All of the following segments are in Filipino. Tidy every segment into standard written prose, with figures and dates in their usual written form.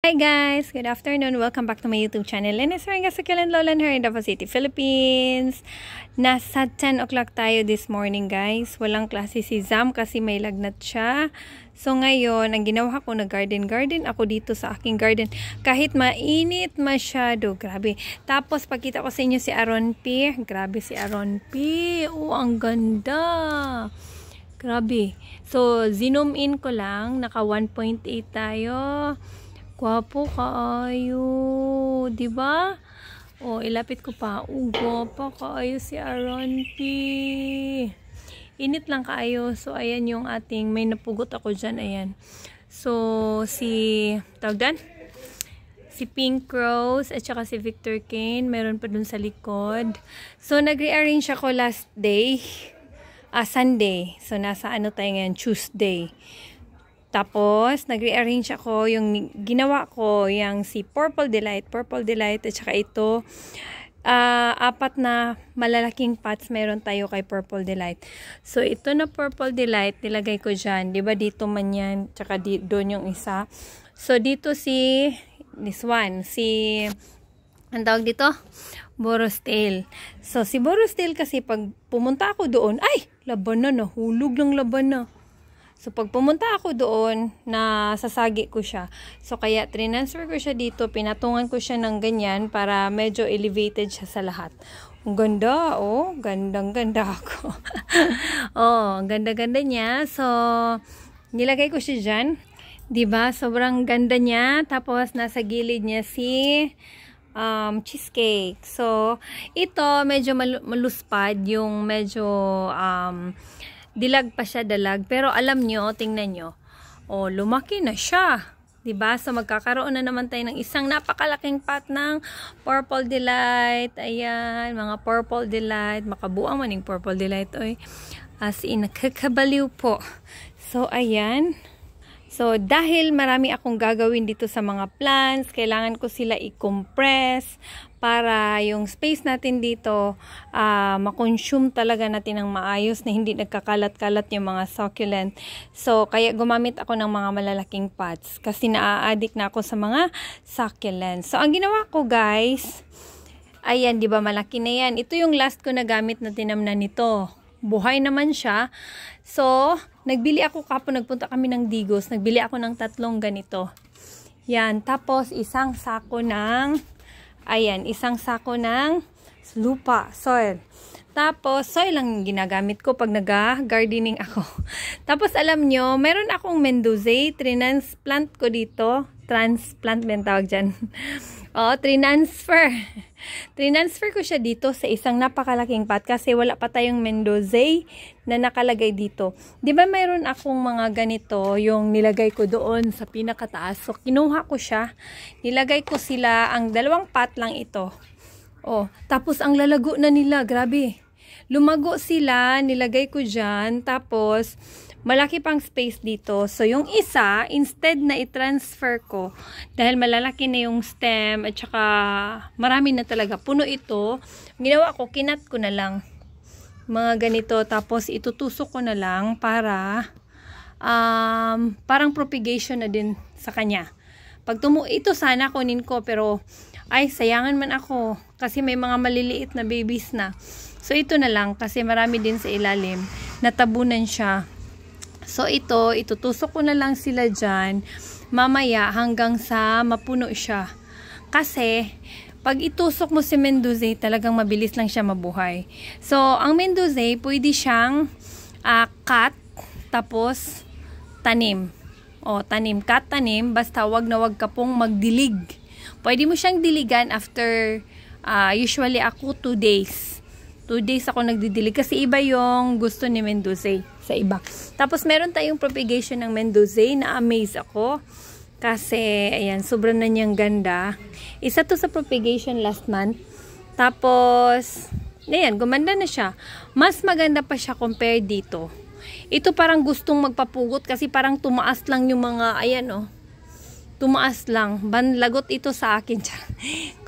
Hi guys! Good afternoon! Welcome back to my YouTube channel. Linus Ringa sa Kilan Lolan here in Davao City, Philippines. Nasa 10 o'clock tayo this morning guys. Walang klase si Zam kasi may lagnat siya. So ngayon, ang ginawa ko, nag-garden ako dito sa aking garden. Kahit mainit masyado. Grabe. Tapos pagkita ko sa inyo si Aaron P. Grabe si Aaron P. Oh, ang ganda! Grabe. So, zoom in ko lang. Naka 1.8 tayo. Gwapo kaayo, di ba? Oh, ilapit ko pa. Oh, gwapo kaayo si Aaron P. Init lang kaayo. So, ayan yung ating, may napugot ako dyan, ayan. So, tawag dan? Si Pink Rose at saka si Victor Kane, meron pa dun sa likod. So, nag-rearrange ako last day, Sunday. So, nasa ano tayo ngayon? Tuesday. Tapos, nag-rearrange ako, yung ginawa ko, yung si Purple Delight, at saka ito, apat na malalaking pots meron tayo kay Purple Delight. So, ito na Purple Delight, nilagay ko dyan, di ba dito man yan, tsaka doon yung isa. So, dito this one, ang tawag dito? Borosdale. So, si Borosdale kasi pag pumunta ako doon, ay, laban na, nahulog ng laban na. So, pag pumunta ako doon, nasasagi ko siya. So, kaya transfer ko siya dito, pinatungan ko siya ng ganyan para medyo elevated siya sa lahat. Ang ganda, oh. Gandang-ganda ako. Oh, ang ganda-ganda niya. So, nilagay ko siya dyan. Diba? Sobrang ganda niya. Tapos, nasa gilid niya cheesecake. So, ito, medyo maluspad. Yung medyo, dilag pa siya, dalag. Pero alam nyo, tingnan nyo. Oh, lumaki na siya. Diba? So, magkakaroon na naman tayo ng isang napakalaking pot ng Purple Delight. Ayan, mga Purple Delight. Makabuang maning Purple Delight. Oy. As in, nakakabaliw po. So, ayan. So, dahil marami akong gagawin dito sa mga plants, kailangan ko sila i-compress para yung space natin dito makonsume talaga natin ng maayos na hindi nagkakalat-kalat yung mga succulent. So, kaya gumamit ako ng mga malalaking pots kasi naa-addict na ako sa mga succulent. So, ang ginawa ko guys, ayan, di ba malaki na yan. Ito yung last ko na gamit na tinamnan nito. Buhay naman siya. So, nagbili ako kapon, nagpunta kami ng Digos. Nagbili ako ng 3 ganito. Yan. Tapos, isang sako ng lupa, soil. Tapos, soil lang ginagamit ko pag nag-gardening ako. Tapos, alam nyo, meron akong Mendoza, transplant ko dito. Transplant ba yung tawag dyan? Oh, transfer ko siya dito sa isang napakalaking pot kasi wala pa tayong Mendoza na nakalagay dito. Di ba mayroon akong mga ganito yung nilagay ko doon sa pinakataas. So, kinuha ko siya. Nilagay ko sila, ang 2 pot lang ito. Oh, tapos ang lalago na nila, grabe. Lumago sila, nilagay ko dyan, tapos malaki pang space dito. So, yung isa, instead na i-transfer ko, dahil malalaki na yung stem, at saka marami na talaga, puno ito, ginawa ko, kinat ko na lang. Mga ganito, tapos itutusok ko na lang para, parang propagation na din sa kanya. Pag ito sana kunin ko, pero, ay, sayangan man ako, kasi may mga maliliit na babies na. So, ito na lang, kasi marami din sa ilalim, natabunan siya. So, itutusok ko na lang sila dyan, mamaya hanggang sa mapuno siya. Kasi, pag itusok mo si Mendoza, talagang mabilis lang siya mabuhay. So, ang Mendoza, pwede siyang cut, tapos tanim. O, tanim, basta wag na wag ka pong magdilig. Pwede mo siyang diligan after, usually ako 2 days. 2 days ako nagdidilig kasi iba yung gusto ni Mendoza sa iba. Tapos meron tayong propagation ng Mendoza, na-amaze ako kasi ayan, sobrang na niyang ganda. Isa to sa propagation last month. Tapos ayan, gumanda na siya. Mas maganda pa siya compared dito. Ito parang gustong magpapugot kasi parang tumaas lang yung mga, ayan oh. Tumaas lang. Banlagot ito sa akin.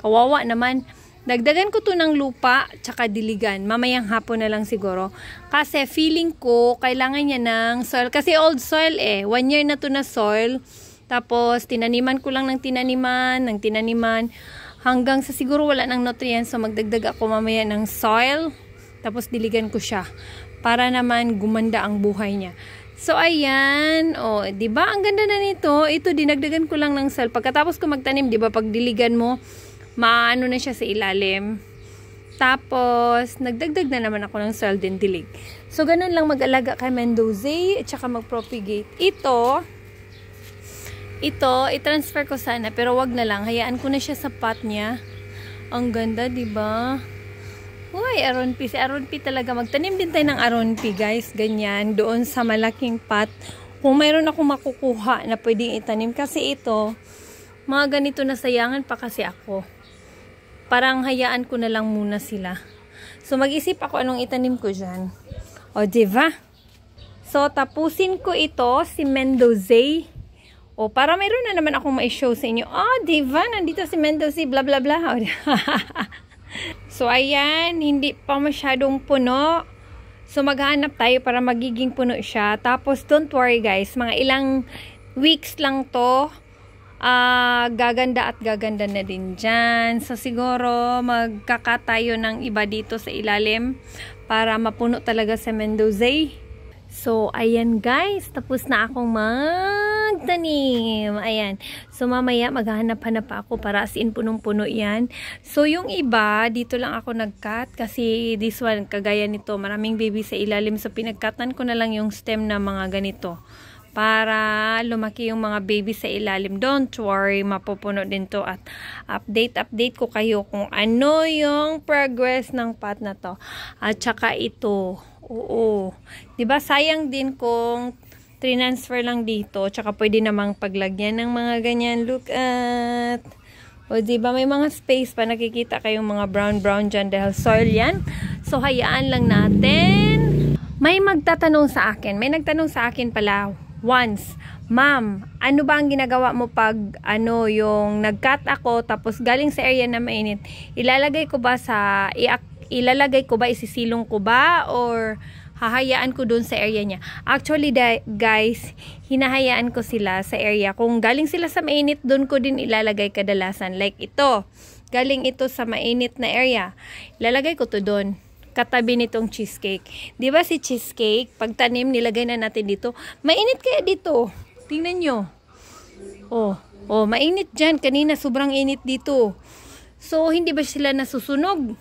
Kawawa naman. Dagdagan ko to ng lupa, tsaka diligan. Mamayang hapon na lang siguro. Kasi feeling ko, kailangan niya ng soil. Kasi old soil 1 year na to na soil. Tapos, tinaniman ko lang ng tinaniman, hanggang sa siguro wala ng nutrients. So, magdagdag ako mamaya ng soil. Tapos, diligan ko siya. Para naman gumanda ang buhay niya. So, ayan. O, diba? Ang ganda na nito. Ito, dinagdagan ko lang ng soil. Pagkatapos ko magtanim, diba? Pag diligan mo, maano na siya sa ilalim. Tapos, nagdagdag na naman ako ng soil din dilig. So, ganun lang mag-alaga kay Mendoza at saka mag-propagate. Ito, i-transfer ko sana, pero wag na lang. Hayaan ko na siya sa pot niya. Ang ganda, diba? Uy, aron P. Si aron P talaga. Magtanim din tayo ng aron P, guys. Ganyan, doon sa malaking pot. Kung mayroon akong makukuha na pwedeng itanim. Kasi ito, mga ganito na sayangan pa kasi ako. Parang hayaan ko na lang muna sila. So, mag-isip ako anong itanim ko dyan. O, diba? So, tapusin ko ito, si Mendoza. O, para mayroon na naman akong ma-show sa inyo. Oh, diba? Nandito si Mendoza, bla bla bla. So, ayan. Hindi pa masyadong puno. So, maghanap tayo para magiging puno siya. Tapos, don't worry guys. Mga ilang weeks lang to. Gaganda at gaganda na din dyan. So, siguro, magkakatayo ng iba dito sa ilalim para mapuno talaga sa Mendoza. So, ayan guys. Tapos na akong magtanim. Ayan. So, mamaya maghahanap-hanap pa ako para as in punong-puno yan. So, yung iba, dito lang ako nag-cut. Kasi this one, kagaya nito, maraming baby sa ilalim. So, pinagkatan ko na lang yung stem na mga ganito. Para lumaki yung mga baby sa ilalim. Don't worry, mapupuno din to. At update ko kayo kung ano yung progress ng pot na to. At saka ito. Oo. Diba sayang din kung transfer lang dito. Tsaka pwede namang paglagyan ng mga ganyan. Look at. O diba may mga space pa. Nakikita kayong mga brown dyan dahil soil yan. So hayaan lang natin. May magtatanong sa akin. May nagtanong sa akin pala. Once, ma'am, ano ba ang ginagawa mo pag yung nag-cut ako tapos galing sa area na mainit? Ilalagay ko ba isisilong ko ba or hahayaan ko dun sa area niya? Actually, guys, hinahayaan ko sila sa area. Kung galing sila sa mainit, dun ko din ilalagay kadalasan. Like ito, galing ito sa mainit na area. Ilalagay ko to dun. Katabi nitong cheesecake. Di ba si cheesecake, pag tanim, nilagay na natin dito. Mainit kaya dito. Tingnan nyo. Oh, mainit dyan. Kanina, sobrang init dito. So, hindi ba sila nasusunog?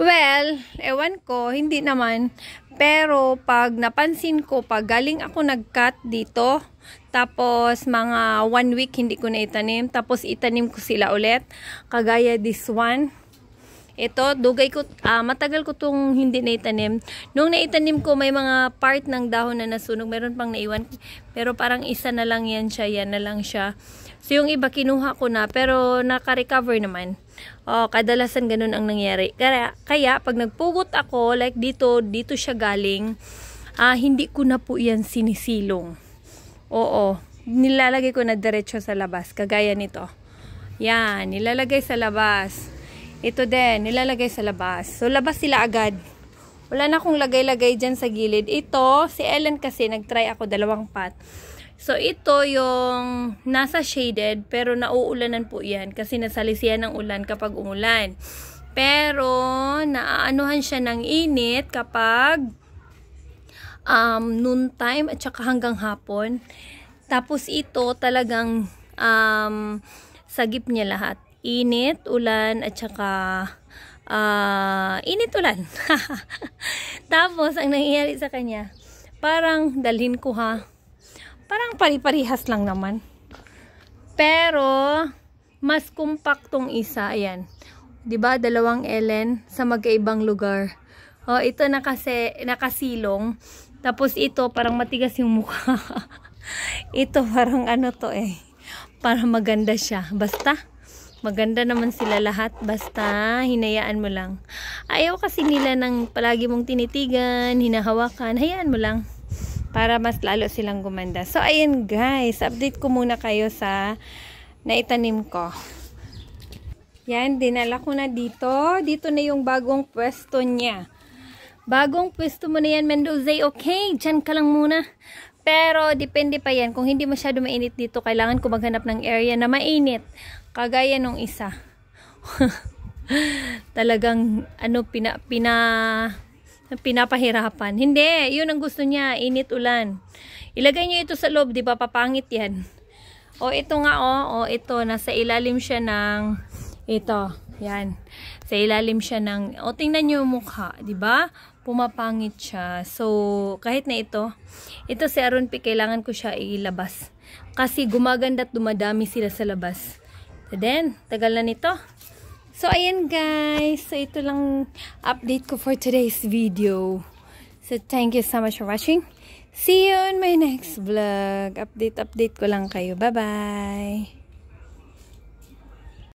Well, ewan ko, hindi naman. Pero, pag napansin ko, pag galing ako nag-cut dito, tapos, mga 1 week, hindi ko na itanim. Tapos, itanim ko sila ulit. Kagaya this one. Ito, dugay ko, matagal ko itong hindi naitanim. Nung naitanim ko, may mga part ng dahon na nasunog. Meron pang naiwan. Pero parang isa na lang yan siya. Yan na lang siya. So, yung iba kinuha ko na. Pero, naka-recover naman. Kadalasan ganun ang nangyari. Kaya, pag nagpugot ako, like dito siya galing, hindi ko na po yan sinisilong. Oo. Nilalagay ko na diretso sa labas. Kagaya nito. Yan. Nilalagay sa labas. Ito din, nilalagay sa labas. So, labas sila agad. Wala na akong lagay-lagay dyan sa gilid. Ito, si Ellen kasi, nag-try ako 2 pot. So, ito yung nasa shaded, pero nauulanan po yan. Kasi nasalisiyan ng ulan kapag umulan. Pero, naaanuhan siya ng init kapag noon time at saka hanggang hapon. Tapos, ito talagang sagip niya lahat. Init, ulan, at saka init, ulan. Tapos, ang nangyayari sa kanya, parang dalhin ko parang pari-parihas lang naman. Pero, mas kumpaktong isa. Ayan. Diba? 2 Ellen sa magkaibang lugar. Ito nakasilong. Tapos, ito parang matigas yung mukha. Ito parang para maganda siya. Basta, maganda naman sila lahat. Basta, hinayaan mo lang. Ayaw kasi nila ng palagi mong tinitigan, hinahawakan. Hayaan mo lang. Para mas lalo silang gumanda. So, ayan guys. Update ko muna kayo sa naitanim ko. Yan, dinala ko na dito. Dito na yung bagong pwesto niya. Bagong pwesto mo na yan, Mendoza. Okay, dyan ka lang muna. Pero, depende pa yan. Kung hindi masyado mainit dito, kailangan ko maghanap ng area na mainit. Kagaya nung isa. Talagang, pinapahirapan. Hindi, yun ang gusto niya. Init ulan. Ilagay niyo ito sa loob, di ba? Papangit yan. O, ito nga, ito. Nasa ilalim siya ng, ito. Yan. Sa ilalim siya ng, tingnan niyo yung mukha, di ba? Pumapangit siya. So, kahit na ito si Aron P, kailangan ko siya ilabas. Kasi gumaganda at dumadami sila sa labas. So then, tagal na nito. So, ayan guys. So, ito lang update ko for today's video. So, thank you so much for watching. See you on my next vlog. Update ko lang kayo. Bye-bye.